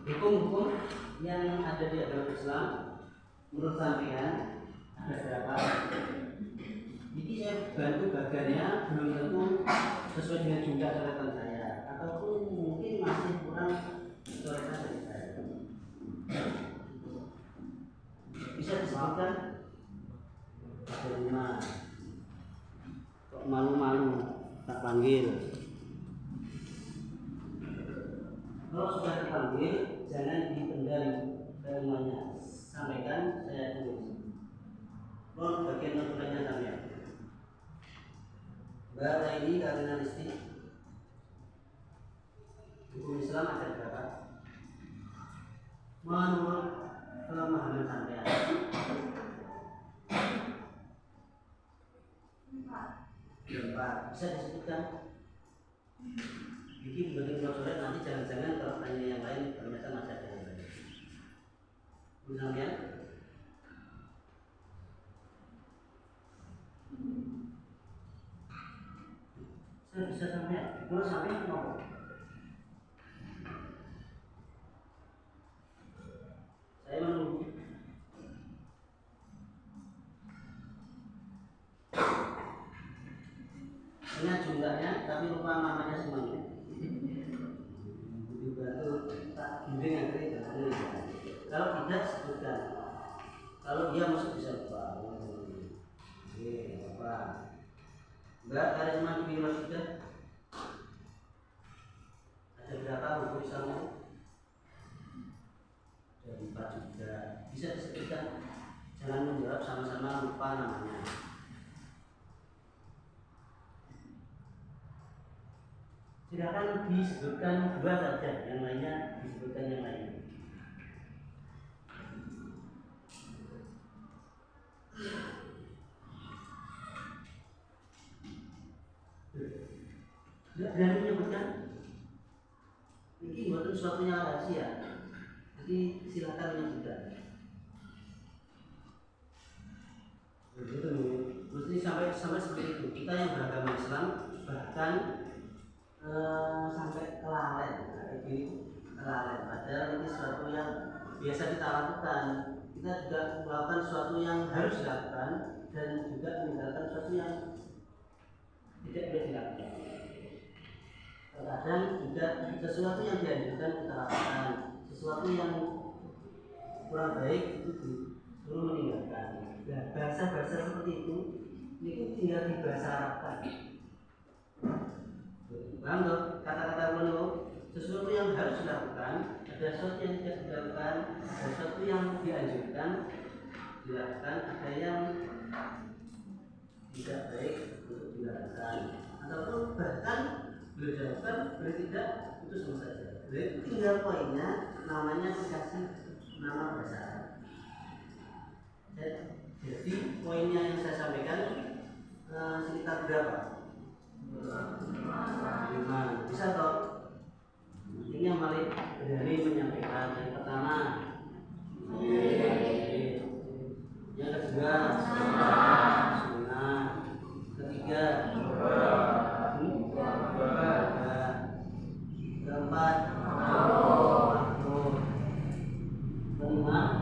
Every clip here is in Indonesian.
Hukum-hukum yang ada di agama Islam menurut sampean ada berapa? Jadi saya bantu bagiannya belum tentu sesuai dengan jumlah coretan saya, ataupun mungkin masih kurang coretan dari saya. Bisa disebutkan? Ada 5. Kok malu-malu tak panggil? Kalau sudah dipanggil, jangan dipendam semuanya. Sampaikan, saya tulis. Kalau bagian notulennya sampai. Mbak ini karena istri. Hukum Islam ada berapa? Menurut pemahaman sampean. 4. Bisa disebutkan? Bikin bagian surat nanti jangan-jangan kalau tanya yang lain ternyata masih ada yang lain. Misalnya, saya bisa sampai, kalau sampai mau. Saya menunggu. Ingat jumlahnya, tapi lupa namanya semuanya. Dibantu tak giring akhirnya jangan. Kalau tidak sebutkan. Kalau dia masuk bisa lupa. Oke, apa? Mbak Karisma Dewi Rosidah. Ada berapa hukum Islam? Ada 4 juga. Bisa disebutkan. Jangan menjawab sama-sama lupa namanya. Silakan disebutkan 2 saja, yang lainnya disebutkan yang lain. Tidak berani menyebutkan. Ini bukan suatu yang rahasia. Jadi silakan menyebutkan. Begitu, mesti sampai seperti itu. Kita yang beragama Islam bahkan sampai kelalaian, kelalaian. Padahal ini sesuatu yang biasa kita lakukan. Kita juga melakukan sesuatu yang harus dilakukan dan juga meninggalkan sesuatu yang tidak boleh dilakukan. Terkadang juga sesuatu yang dianjurkan kita lakukan, sesuatu yang kurang baik itu disuruh meninggalkan. Nah, bahasa-bahasa seperti itu tinggal dibahasa Arabkan. Paham tuh? Kata-kata menurut sesuatu yang harus dilakukan, ada sesuatu yang tidak dilakukan, ada sesuatu yang dianjurkan dilakukan, ada yang tidak baik untuk dilakukan, ataupun bahkan boleh dilakukan, boleh tidak, itu sama saja. Jadi tinggal poinnya, namanya dikasih nama bahasa Arab. Jadi poinnya yang saya sampaikan sekitar berapa? 5. Bisa toh? Ini yang paling berani menyampaikan. Yang pertama, yang kedua, sunnah. Ketiga, keempat, makruh. Kelima,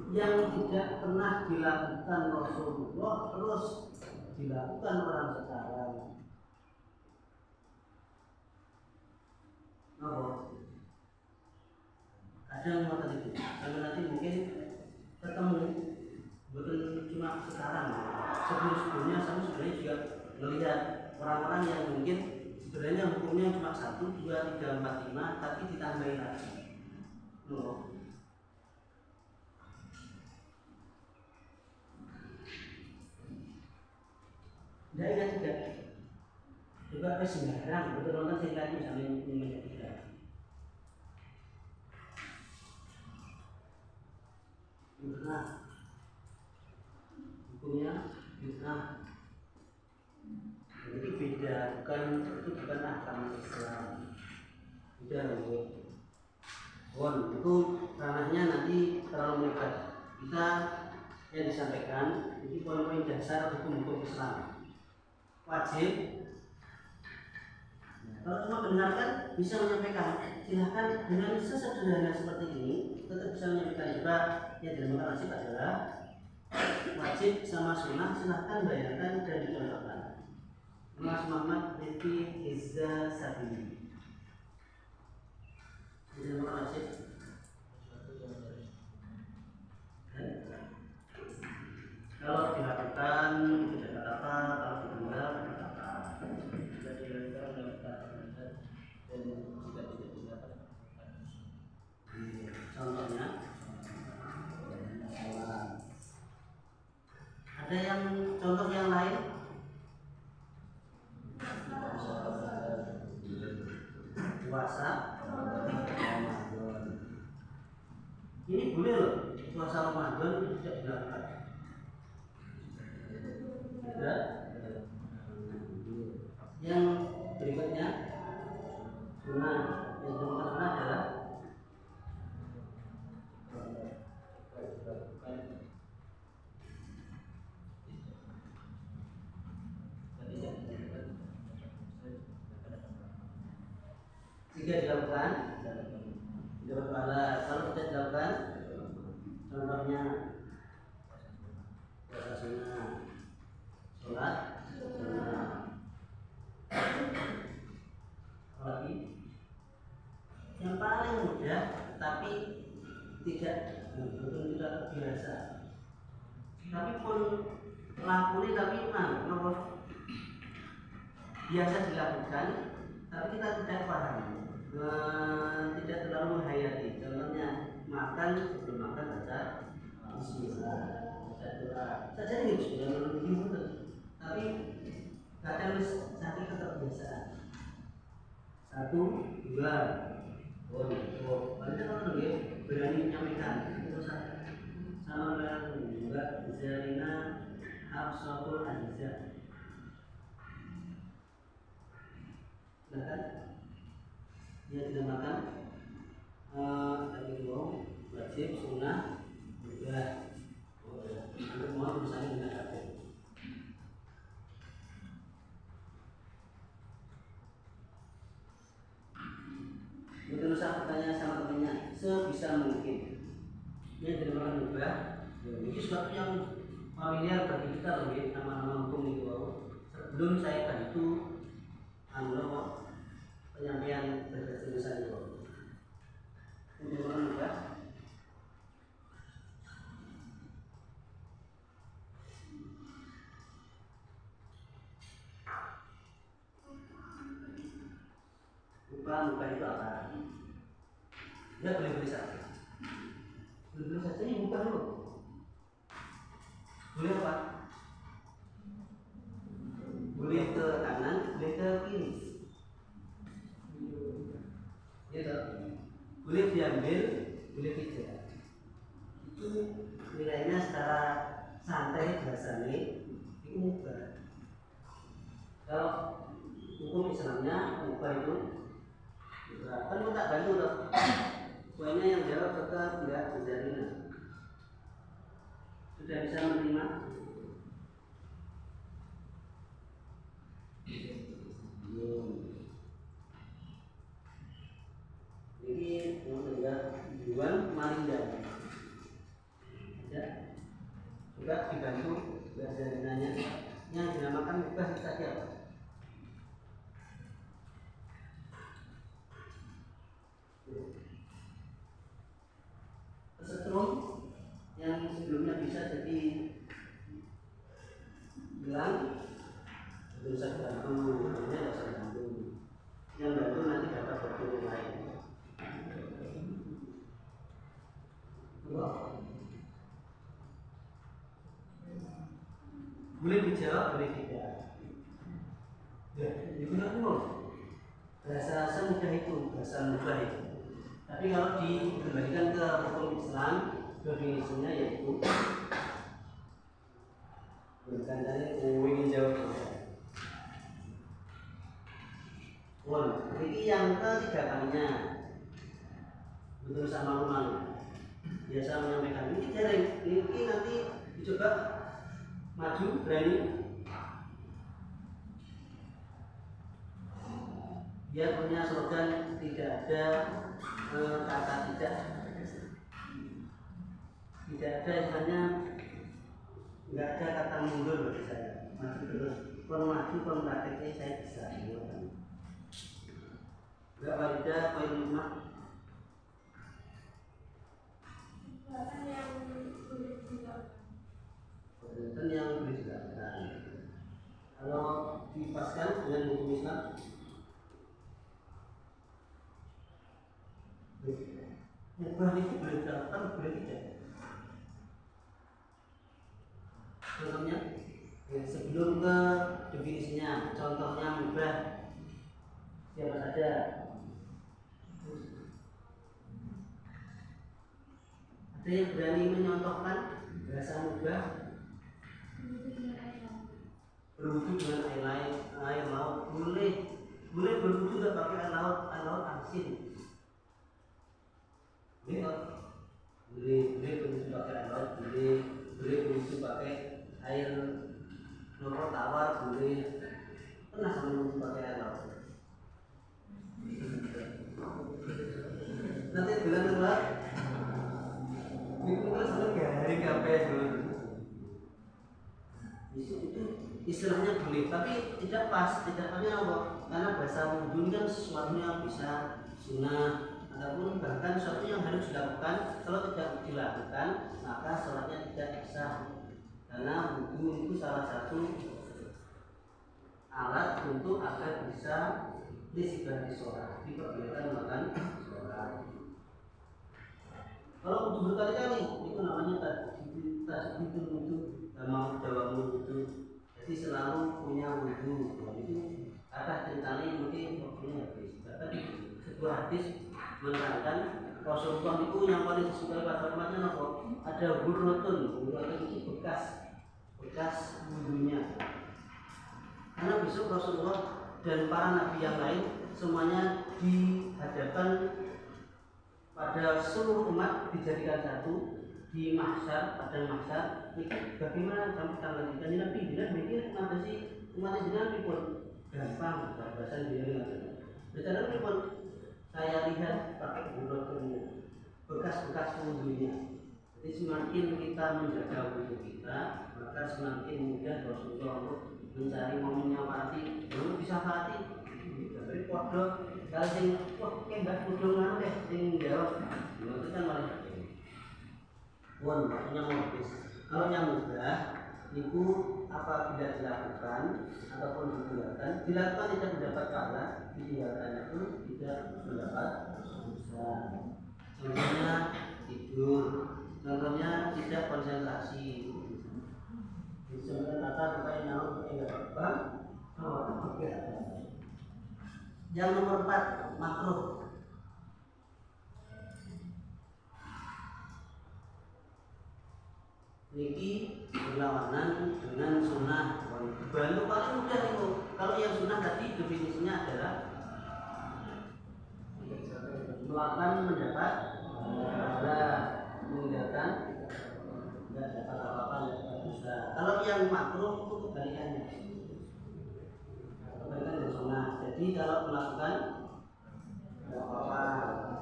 yang tidak pernah dilakukan Rasulullah terus dilakukan orang sekarang. Ada yang mau itu, sampai nanti mungkin ketemu, bukan cuma sekarang. Sebelumnya saya sebenarnya juga melihat orang-orang yang mungkin sebenarnya hukumnya cuma 1, 2, 3, 4, 5, tapi ditambahin lagi. Tidak ingat juga. Juga sembarang, betul nonton sing tadi sampai menyebutkan. Bid'ah. Hukumnya bid'ah. Jadi beda, itu bukan ahkam Islam. Beda loh. Itu ranahnya nanti terlalu melebar. kita yang disampaikan ini poin-poin dasar hukum-hukum Islam. Wajib. Kalau cuma mendengarkan bisa menyampaikan, silahkan dengan sesederhana seperti ini tetap bisa menyampaikan juga. Yang dinamakan wajib adalah wajib sama sunnah, silahkan bayangkan dan dicontohkan. Mas Muhammad Rifki Izza Sabini. Yang dinamakan wajib. Kalau dilakukan tidak apa, kalau ditinggal tidak apa. Jika dilakukan dan jika tidak dilakukan. Contohnya, ada yang contoh yang lain? Puasa. Ini boleh loh, puasa Ramadan tidak dilakukan. Yang berikutnya sunnah. Yang berikutnya sunnah adalah jika dilakukan dapat pahala, kalau tidak dilakukan contohnya puasa sunnah, sholat sunnah. Lagi yang paling mudah tapi tidak terbiasa, tapi pun lakukan tapi biasa dilakukan tapi kita tidak paham, tidak terlalu menghayati. Contohnya makan, sebelum makan baca bismillah, baca doa saja ini sudah begitu, tapi kadang sakit keterbiasaan. 1, 2, banyak orang dia berani menyampaikan terus sama dengan juga Zalina Hafsatul Aziza. Silakan dia dinamakan tapi wajib, sunnah, juga untuk mau berusaha dengan kafir. Mungkin usah bertanya sama temannya sebisa mungkin. Ini dinamakan mubah. Ini sesuatu yang familiar bagi kita lebih nama-nama hukum itu. Sebelum saya bantu penyampaian berkesenisan itu. Ini dinamakan mubah. Mubah itu apa? Dia boleh saja. Boleh saja ini bukan loh. Boleh apa? Boleh ke kanan, boleh ke kiri. Gitu. Boleh diambil, boleh tidak. Itu nilainya secara santai bahasanya itu mubah. Kalau hukum Islamnya mubah itu kan kita bantu loh. Poinnya yang jawab tetap enggak Zarina. Sudah bisa menerima? Ini yang kedua Juan Malinda. Ya. Juga dibantu Zarinanya yang dinamakan mubah tadi apa? Setrum yang sebelumnya bisa jadi gelang itu bisa dibantu, namanya bisa dibantu. Yang bantu nanti dapat bantu yang lain. Boleh dijawab, boleh tidak. Ya, itu nanti bahasa semudah itu, bahasa mudah itu. Tapi kalau dikembalikan ke hukum Islam, definisinya yaitu bukan tadi ingin jawab. Ini yang ketiga kalinya betul sama malu. biasa menyampaikan ini jaring, ini nanti dicoba maju berani. Dia punya slogan tidak ada kata tidak ada istilahnya, nggak ada kata mundur bagi saya, maju terus, kalau maju kalau prakteknya saya bisa. Nggak walidah poin 5. Perbuatan yang boleh dilakukan. Kalau dipaskan dengan hukum Islam, mubah itu boleh dilakukan, boleh tidak. Contohnya, sebelum ke definisinya, contohnya mubah siapa saja? Ada yang berani menyontohkan bahasa mubah? Berwudu dengan air laut, boleh berwudu tidak pakai air laut asin. Boleh berwudu pakai air laut, boleh berwudu pakai air nomor tawar, boleh. Pernah sama berwudu pakai air laut? Nanti bilang apa? Itu kan sama garing kafe dulu. Itu istilahnya boleh, tapi tidak pas. Tidak pasnya apa? Karena bahasa wudu ini kan sesuatu yang bisa sunnah ataupun bahkan sesuatu yang harus dilakukan. Kalau tidak dilakukan, maka sholatnya tidak sah. Karena wudu itu salah satu alat untuk agar bisa disibati sholat, diperbolehkan melakukan sholat. Kalau wudu berkali-kali, itu namanya tajwid wudu, mau jawab wudu. Jadi selalu punya wudu. Itu ada ceritanya mungkin waktunya habis. Bahkan sebuah hadis menerangkan Rasulullah itu yang paling disukai pada umatnya apa? Ada hurrotun itu bekas wudunya. Karena besok Rasulullah dan para nabi yang lain semuanya dihadapkan pada seluruh umat dijadikan satu di mahsyar, pada mahsyar itu bagaimana sampai tanggal ini nabi bilang mikir ngatasi umat jenengan pun gampang bahasa dia bicara pun saya lihat pakai buruknya bekas-bekas wudunya. Jadi semakin kita menjaga wudu kita, maka semakin mudah Rasulullah untuk mencari momennya mati, belum bisa mati. Dari podo kalau sing wah kayak podo mana deh sing jawab, itu kan malah maksudnya mau habis. Kalau yang mudah itu apabila dilakukan ataupun ditinggalkan tidak mendapat pahala, ditinggalkannya pun tidak mendapat dosa. Contohnya tidur, contohnya tidak konsentrasi. Disebutkan kata supaya nyawa tidak apa. Yang nomor 4 makruh. Ini berlawanan dengan sunnah. Baru paling mudah itu. Kalau yang sunnah tadi definisinya adalah melakukan mendapat pahala, meninggalkan tidak dapat apa-apa, tidak dapat dosa. Kalau yang makruh itu kebalikannya. Kebalikan dari sunnah. Jadi kalau melakukan tidak apa-apa,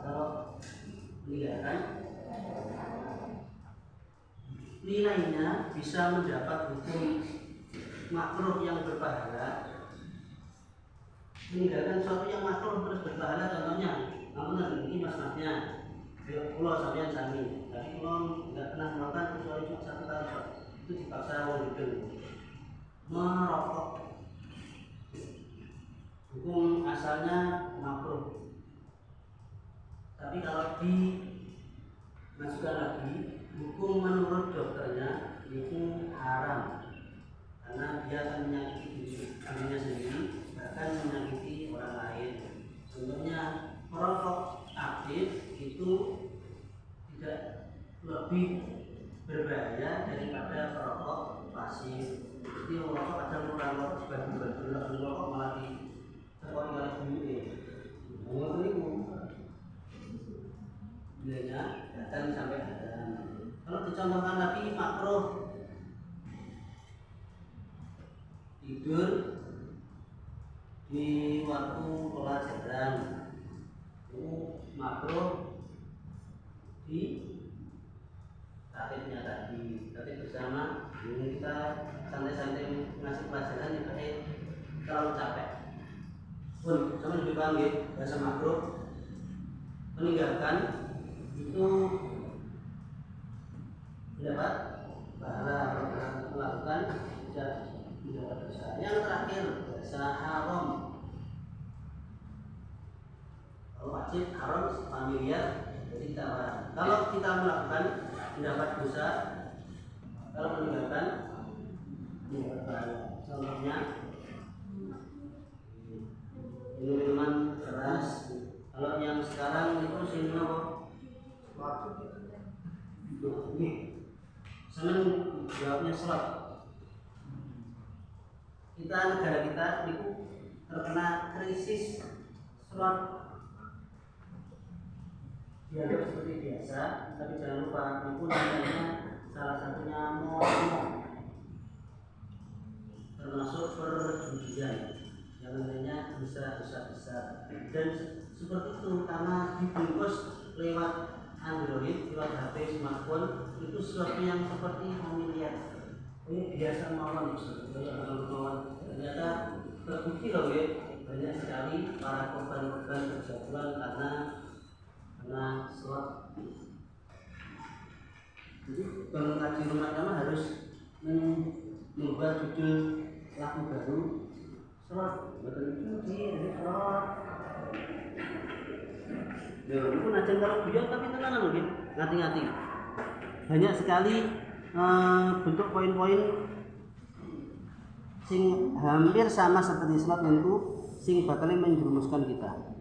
kalau meninggalkan nilainya bisa mendapat hukum makruh yang berpahala. Meninggalkan sesuatu yang makruh terus berpahala, contohnya namun ini masnahnya pulau sampean sami, tapi pulau nggak pernah melakukan kecuali cuma satu kali itu dipaksa orang hidup merokok. Hukum asalnya makruh, tapi kalau dimasukkan lagi hukum menurut dokternya itu haram karena dia akan menyakiti dirinya sendiri, bahkan menyakiti orang lain. Contohnya merokok aktif itu tidak lebih berbahaya daripada perokok pasif. Jadi merokok ada merokok sebagai merokok malah ditekori oleh duit. Menurut itu bilangnya datang sampai adzan. Kalau dicontohkan lagi makruh tidur di waktu pelajaran, itu makruh di tatibnya tadi, tatib bersama ini kita santai-santai ngasih pelajaran yang terlalu capek pun sama lebih paham ya. Bahasa makruh meninggalkan itu mendapat pahala, melakukan tidak mendapat dosa. Yang terakhir bahasa haram. Kalau wajib, haram familiar, jadi tidak wajib. Kalau kita melakukan mendapat dosa, kalau meninggalkan mendapat pahala. Contohnya minuman keras. Kalau yang sekarang itu sini apa? Ini senang jawabnya sholat. Kita negara kita itu terkena krisis sholat. Dianggap seperti biasa, tapi jangan lupa itu namanya salah satunya momok, termasuk perjudian yang namanya dosa-dosa besar. Dan seperti itu karena dibungkus lewat Android, lewat HP, smartphone, itu sesuatu yang seperti familiar. Ini biasa mawon, ternyata terbukti loh ya, banyak sekali para korban-korban kejatuhan karena sholat. Jadi kalau ngaji rumah tangga harus membuat judul lagu baru sholat, betul jadi sholat. Ya, itu najan kalau beliau tapi tenanan mungkin ngati-ngati. Banyak sekali bentuk poin-poin sing hampir sama seperti sholat itu sing bakal menjerumuskan kita.